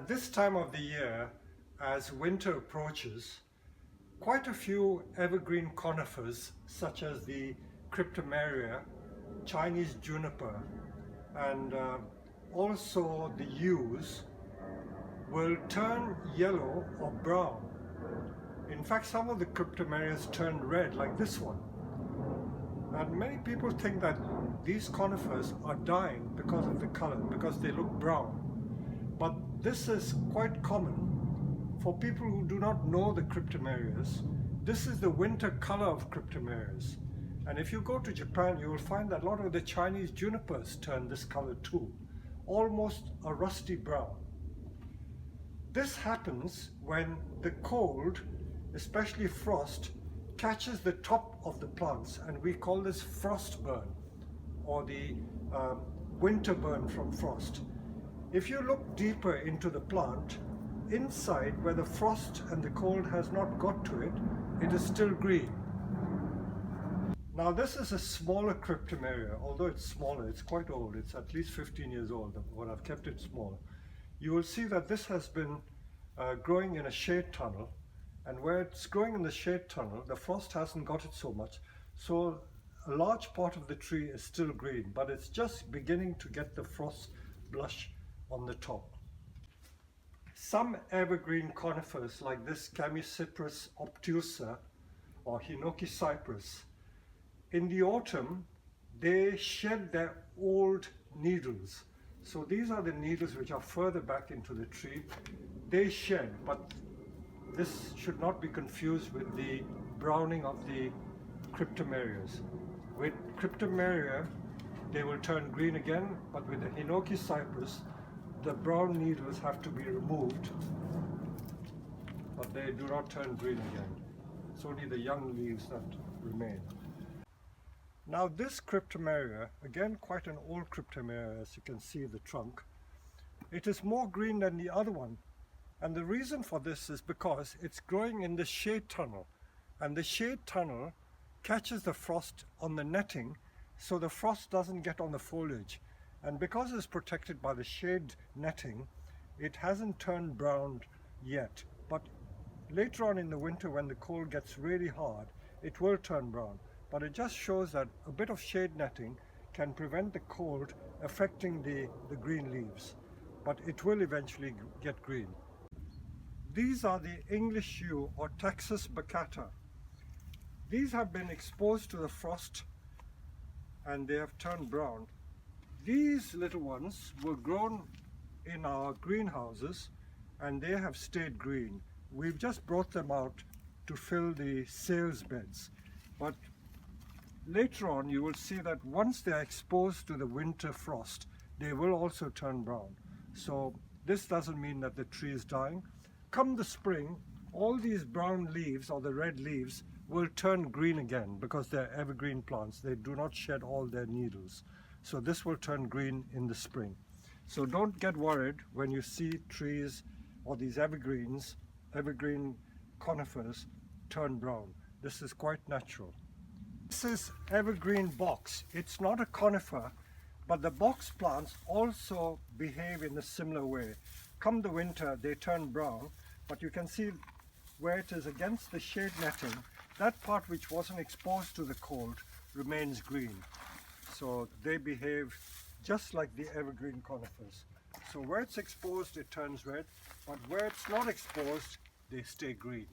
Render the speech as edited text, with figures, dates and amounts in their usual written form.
At this time of the year, as winter approaches, quite a few evergreen conifers such as the Cryptomeria, Chinese juniper, and also the yews will turn yellow or brown. In fact, some of the Cryptomerias turn red, like this one. And many people think that these conifers are dying because of the color, because they look brown. But this is quite common for people who do not know the Cryptomerias. This is the winter color of Cryptomerias. And if you go to Japan, you will find that a lot of the Chinese junipers turn this color too, almost a rusty brown. This happens when the cold, especially frost, catches the top of the plants, and we call this frost burn, or the winter burn from frost. If you look deeper into the plant, inside where the frost and the cold has not got to it, it is still green. Now this is a smaller Cryptomeria. Although it's smaller, it's quite old. It's at least 15 years old, but I've kept it small. You will see that this has been growing in a shade tunnel, and where it's growing in the shade tunnel, the frost hasn't got it so much, so a large part of the tree is still green, but it's just beginning to get the frost blush on the top. Some evergreen conifers like this Chamaecyparis obtusa or Hinoki cypress, in the autumn they shed their old needles. So these are the needles which are further back into the tree. They shed, but this should not be confused with the browning of the Cryptomerias. With Cryptomeria, they will turn green again, but with the Hinoki cypress, the brown needles have to be removed, but they do not turn green again. It's only the young leaves that remain. Now this Cryptomeria, again quite an old Cryptomeria, as you can see the trunk, it is more green than the other one. And the reason for this is because it's growing in the shade tunnel, and the shade tunnel catches the frost on the netting, so the frost doesn't get on the foliage. And because it's protected by the shade netting, it hasn't turned brown yet. But later on in the winter, when the cold gets really hard, it will turn brown. But it just shows that a bit of shade netting can prevent the cold affecting the green leaves. But it will eventually get green. These are the English yew, or Taxus baccata. These have been exposed to the frost and they have turned brown. These little ones were grown in our greenhouses and they have stayed green. We've just brought them out to fill the sales beds. But later on you will see that once they are exposed to the winter frost, they will also turn brown. So this doesn't mean that the tree is dying. Come the spring, all these brown leaves or the red leaves will turn green again because they're evergreen plants. They do not shed all their needles. So this will turn green in the spring. So don't get worried when you see trees or these evergreens, evergreen conifers turn brown. This is quite natural. This is evergreen box. It's not a conifer, but the box plants also behave in a similar way. Come the winter, they turn brown, but you can see where it is against the shade netting, that part which wasn't exposed to the cold remains green. So they behave just like the evergreen conifers. So where it's exposed, it turns red, but where it's not exposed, they stay green.